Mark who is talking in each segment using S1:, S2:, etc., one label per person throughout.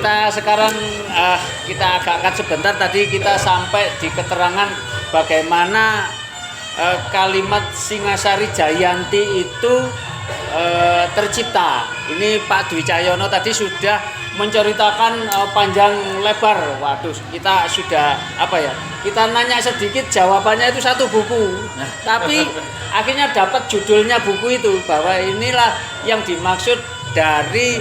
S1: kita sekarang kita agak angkat sebentar. Tadi kita sampai di keterangan bagaimana kalimat Singasari Jayanti itu tercipta. Ini Pak Dwi Cahyono tadi sudah menceritakan panjang lebar. Waduh, kita sudah kita nanya sedikit, jawabannya itu satu buku. Tapi akhirnya dapat judulnya buku itu, bahwa inilah yang dimaksud dari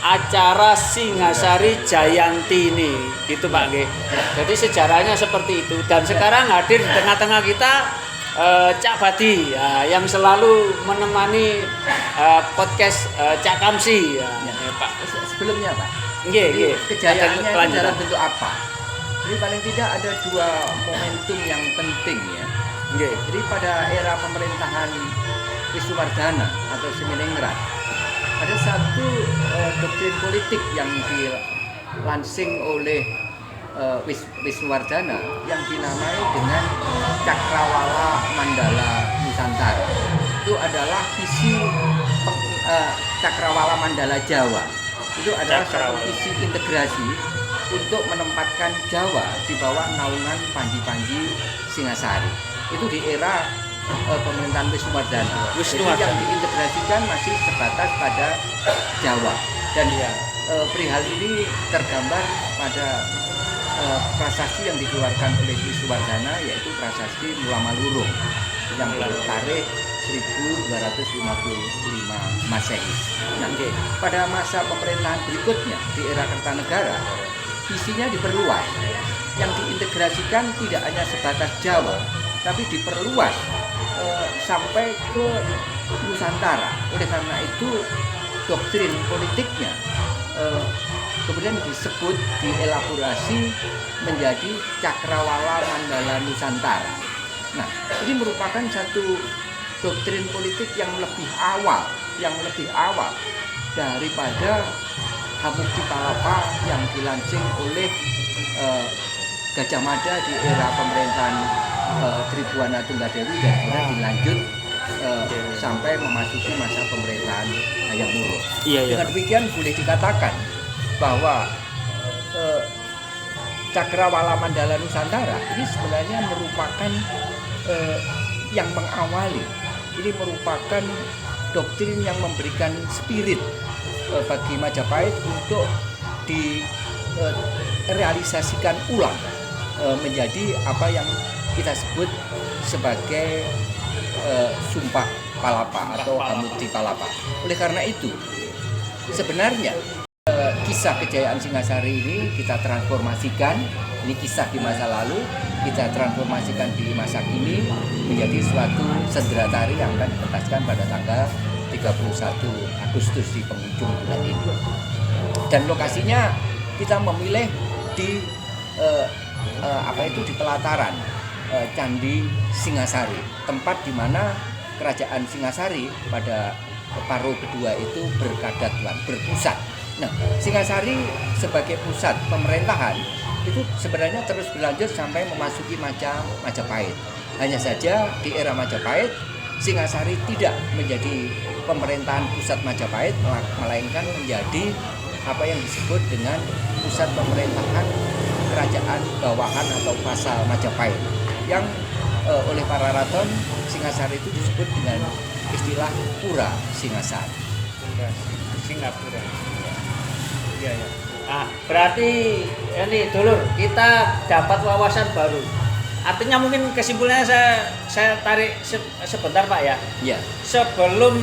S1: acara Singasari Jayanti ini, gitu Pak G. Jadi sejarahnya seperti itu. Dan sekarang hadir di tengah-tengah kita Cak Badi yang selalu menemani podcast Cak Kamsi.
S2: Pak. Sebelumnya Pak,
S1: kejayaannya
S2: itu dalam bentuk apa? Jadi paling tidak ada dua momentum yang penting ya. Jadi pada era pemerintahan Wisnuwardana atau Seminingrat, ada satu doktrin politik yang dilansing oleh Wisnuwardana yang dinamai dengan Cakrawala Mandala Nusantara. Itu adalah visi Cakrawala Mandala Jawa. Itu adalah satu visi integrasi untuk menempatkan Jawa di bawah naungan Panji Singasari. Itu di era pemerintahan Wisnuwardana. Jadi yang diintegrasikan masih sebatas pada Jawa. Dan perihal ini tergambar pada prasasti yang dikeluarkan oleh Wisnuwardana, yaitu prasasti Mula Malurung yang bertarikh 1255 Masehi. Nah, pada masa pemerintahan berikutnya di era Kertanegara, visinya diperluas. Yang diintegrasikan tidak hanya sebatas Jawa, tapi diperluas sampai ke Nusantara. Oleh karena itu doktrin politiknya kemudian disebut, dielaborasi menjadi Cakrawala Mandala Nusantara. Nah, ini merupakan satu doktrin politik yang lebih awal daripada Hamukti-Palapa yang dilansing oleh Gajah Mada di era pemerintahan Tribuana Tunggadewi, dan kemudian dilanjut sampai memasuki masa pemerintahan Hayam Wuruk. Dengan demikian boleh dikatakan bahwa Cakrawala Mandala Nusantara ini sebenarnya merupakan yang mengawali. Ini merupakan doktrin yang memberikan spirit bagi Majapahit untuk direalisasikan ulang menjadi apa yang kita sebut sebagai Sumpah Palapa atau Hamukti-Palapa. Oleh karena itu, sebenarnya kisah kejayaan Singasari ini kita transformasikan. Ini kisah di masa lalu, kita transformasikan di masa kini menjadi suatu sendera tari yang akan dipentaskan pada tanggal 31 Agustus di penghujung bulan ini. Dan lokasinya kita memilih di di pelataran Candi Singasari, tempat di mana kerajaan Singasari pada Paro kedua itu berkadatuan, berpusat. Nah, Singasari sebagai pusat pemerintahan itu sebenarnya terus berlanjut sampai memasuki Majapahit. Hanya saja di era Majapahit, Singasari tidak menjadi pemerintahan pusat Majapahit, melainkan menjadi apa yang disebut dengan pusat pemerintahan kerajaan bawahan atau vasal Majapahit, yang oleh para raton Singasari itu disebut dengan istilah Pura Singasari.
S1: Singapura. Ya. Berarti ini dulur, kita dapat wawasan baru. Artinya mungkin kesimpulannya saya tarik sebentar Pak ya.
S2: Iya.
S1: Sebelum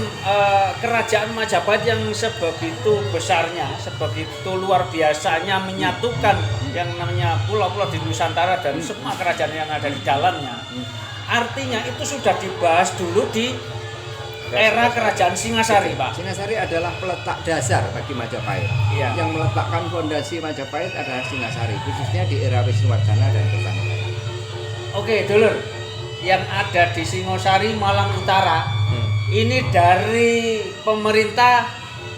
S1: kerajaan Majapahit yang sebegitu besarnya, sebegitu luar biasanya menyatukan yang namanya pulau-pulau di Nusantara dan semua kerajaan yang ada di dalamnya. Artinya itu sudah dibahas dulu di era kerajaan Singasari, Pak.
S2: Singasari adalah peletak dasar bagi Majapahit.
S1: Iya.
S2: Yang meletakkan fondasi Majapahit adalah Singasari, khususnya di era Wisnuwardana dan Kertanegara.
S1: Oke, dulur. Yang ada di Singosari, Malang Utara, ini dari pemerintah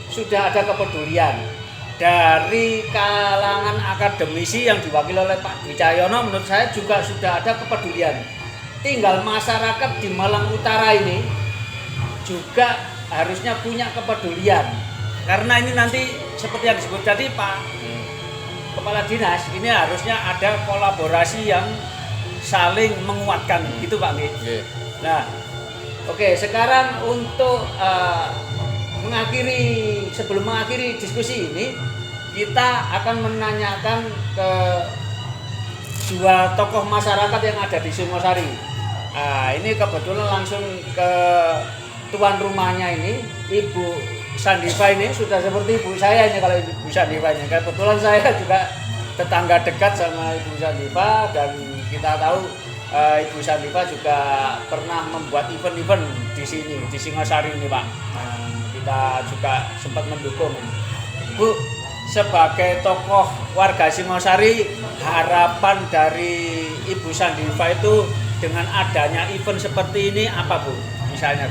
S1: sudah ada kepedulian. Dari kalangan akademisi yang diwakili oleh Pak Dwi Cahyono, menurut saya juga sudah ada kepedulian. Tinggal masyarakat di Malang Utara ini juga harusnya punya kepedulian, karena ini nanti seperti yang disebut tadi Pak kepala dinas ini harusnya ada kolaborasi yang saling menguatkan gitu Pak Nggih. Nah, oke, sekarang untuk sebelum mengakhiri diskusi ini, kita akan menanyakan ke dua tokoh masyarakat yang ada di Singosari. Ini kebetulan langsung ke tuan rumahnya ini, Ibu Sandiva ini sudah seperti ibu saya ini kalau Ibu Sandiva ini. Kebetulan saya juga tetangga dekat sama Ibu Sandiva dan kita tahu Ibu Sandiva juga pernah membuat event-event di sini di Singosari ini Pak. Kita juga sempat mendukung. Bu, sebagai tokoh warga Singosari, harapan dari Ibu Sandiva itu dengan adanya event seperti ini apa Bu? Misalnya,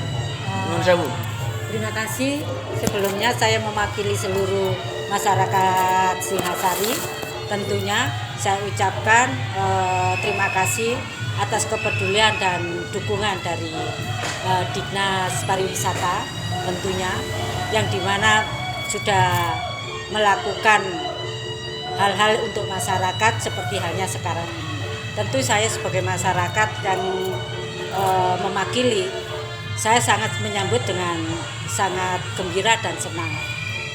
S1: menurut saya Bu.
S3: Terima kasih. Sebelumnya saya mewakili seluruh masyarakat Singhasari. Tentunya saya ucapkan terima kasih atas kepedulian dan dukungan dari Dinas Pariwisata tentunya, yang dimana sudah melakukan hal-hal untuk masyarakat seperti halnya sekarang ini. Tentu saya sebagai masyarakat yang mewakili, saya sangat menyambut dengan sangat gembira dan senang.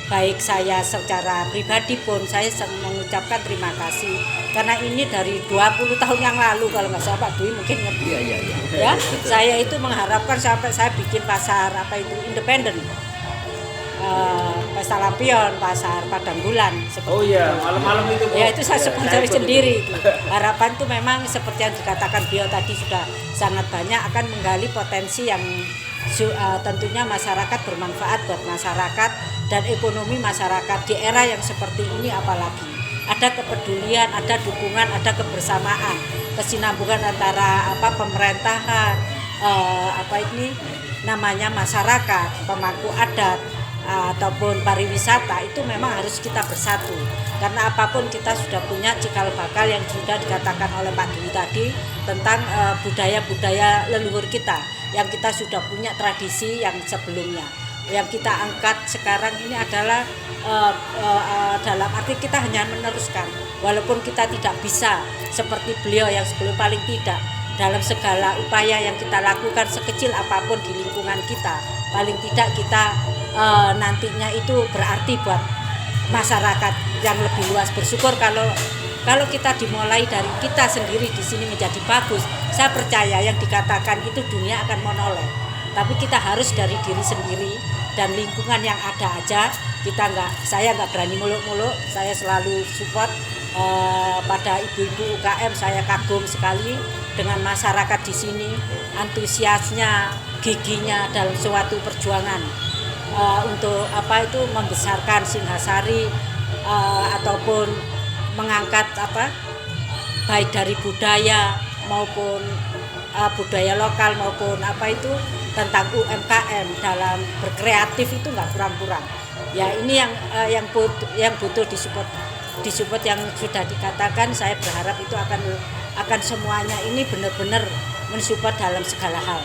S3: Baik saya secara pribadi pun saya mengucapkan terima kasih karena ini dari 20 tahun yang lalu kalau nggak salah Pak Dwi mungkin ngerti.
S2: Iya.
S3: Ya, saya itu mengharapkan sampai saya bikin pasar independen. Pesta Lampion, pasar Padang Bulan.
S1: Oh iya, malam-malam itu Bu.
S3: Ya itu saya
S1: Ya,
S3: sponsori
S1: ikut
S3: sendiri.
S1: itu.
S3: Harapan itu memang seperti yang dikatakan beliau tadi sudah sangat banyak akan menggali potensi yang tentunya masyarakat bermanfaat buat masyarakat dan ekonomi masyarakat di era yang seperti ini, apalagi ada kepedulian, ada dukungan, ada kebersamaan, kesinambungan antara pemerintahan, namanya masyarakat, pemangku adat ataupun pariwisata, itu memang harus kita bersatu karena apapun kita sudah punya cikal bakal yang sudah dikatakan oleh Pak Dwi tadi tentang budaya-budaya leluhur kita yang kita sudah punya tradisi yang sebelumnya. Yang kita angkat sekarang ini adalah dalam arti kita hanya meneruskan, walaupun kita tidak bisa seperti beliau yang sebelum, paling tidak dalam segala upaya yang kita lakukan sekecil apapun di lingkungan kita, paling tidak kita nantinya itu berarti buat masyarakat yang lebih luas. Bersyukur kalau kita dimulai dari kita sendiri di sini menjadi bagus. Saya percaya yang dikatakan itu dunia akan menoleh, tapi kita harus dari diri sendiri dan lingkungan yang ada aja. Saya nggak berani muluk-muluk, saya selalu support pada ibu-ibu UKM. Saya kagum sekali dengan masyarakat di sini, antusiasnya, giginya dalam suatu perjuangan untuk membesarkan Singhasari ataupun mengangkat baik dari budaya maupun budaya lokal maupun tentang UMKM dalam berkreatif itu nggak kurang-kurang. Ya ini yang butuh disupport yang sudah dikatakan. Saya berharap itu akan semuanya ini benar-benar mensupport dalam segala hal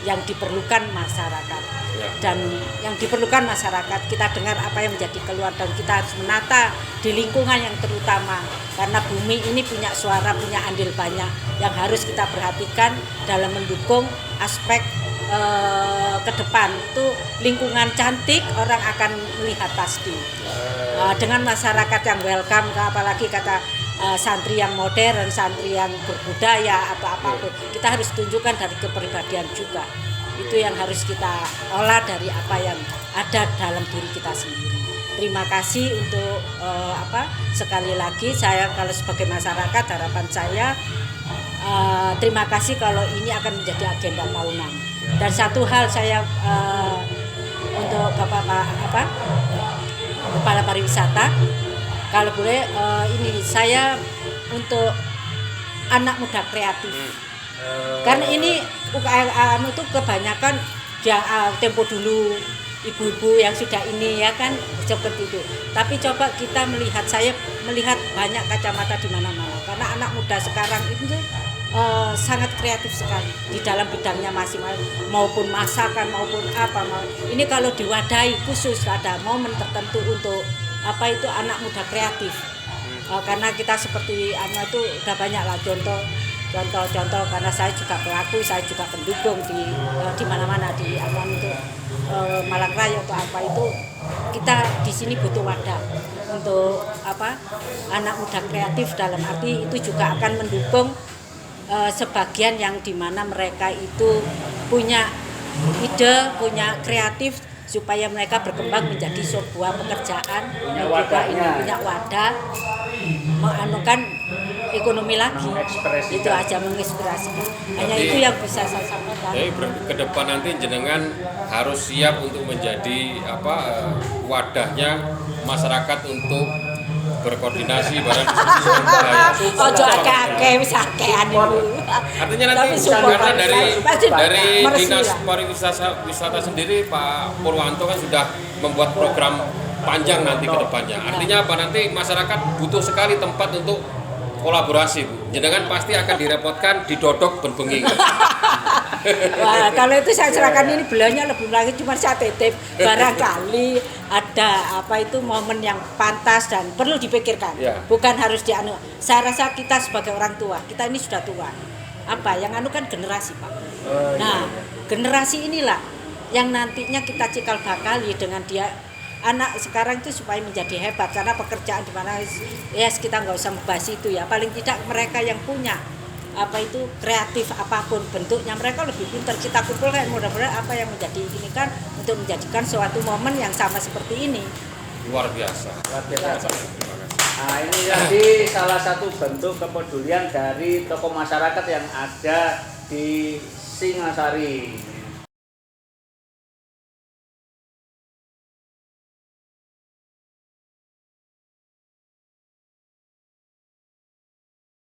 S3: yang diperlukan masyarakat. Dan yang diperlukan masyarakat, kita dengar apa yang menjadi keluhan dan kita harus menata di lingkungan yang terutama karena bumi ini punya suara, punya andil banyak yang harus kita perhatikan dalam mendukung aspek ke depan. Itu lingkungan cantik, orang akan melihat pasti dengan masyarakat yang welcome, apalagi kata santri yang modern, santri yang berbudaya atau apapun, kita harus tunjukkan dari kepribadian juga. Itu yang harus kita olah dari apa yang ada dalam diri kita sendiri. Terima kasih untuk sekali lagi saya kalau sebagai masyarakat, harapan saya terima kasih kalau ini akan menjadi agenda tahunan. Dan satu hal saya untuk Kepala Pariwisata, kalau boleh ini saya untuk anak muda kreatif. Karena ini UKM itu kebanyakan tempo dulu ibu-ibu yang sudah ini ya kan seperti itu. Tapi coba kita saya melihat banyak kacamata di mana-mana. Karena anak muda sekarang itu sangat kreatif sekali di dalam bidangnya masing-masing, maupun masakan maupun ini kalau diwadahi khusus ada momen tertentu untuk anak muda kreatif. karena kita seperti itu udah banyak lah contoh karena saya juga pelaku, saya juga pendukung di mana-mana di untuk Malang Raya atau apa itu kita di sini butuh wadah untuk anak muda kreatif, dalam arti itu juga akan mendukung sebagian yang dimana mereka itu punya ide, punya kreatif supaya mereka berkembang menjadi sebuah pekerjaan dan juga ini punya wadah menganukan ekonomi lagi.
S1: Ekspresikan.
S3: Itu aja, menginspirasikan. Hanya itu yang bisa saya sampaikan.
S4: Jadi ke depan nanti jenengan harus siap untuk menjadi wadahnya masyarakat untuk berkoordinasi bareng diskusi dengan budaya.
S3: Ojo akeh-akeh wis akehan iku.
S4: Artinya nanti
S3: Tapi support
S4: karena dari
S3: meresi
S4: Dinas
S3: lah.
S4: Pariwisata sendiri Pak Purwanto kan sudah membuat program panjang nanti ke depannya. Artinya apa, nanti masyarakat butuh sekali tempat untuk kolaborasi, Bu. Jenengan pasti akan direpotkan didodok benbengi.
S3: Wah, kalau itu saya serahkan, ini beliaunya lebih lagi cuma saya titip, barangkali ada momen yang pantas dan perlu dipikirkan.
S4: Ya.
S3: Bukan harus saya rasa kita sebagai orang tua, kita ini sudah tua. Yang kan generasi, Pak. Nah, generasi inilah yang nantinya kita cikal bakali dengan dia anak sekarang itu supaya menjadi hebat, karena pekerjaan di mana kita nggak usah membahas itu ya, paling tidak mereka yang punya kreatif apapun bentuknya mereka lebih pintar, kita kumpulkan mudah-mudahan apa yang menjadi ini kan untuk menjadikan suatu momen yang sama seperti ini.
S4: Luar biasa.
S1: Terima kasih. Nah, ini tadi salah satu bentuk kepedulian dari tokoh masyarakat yang ada di Singasari.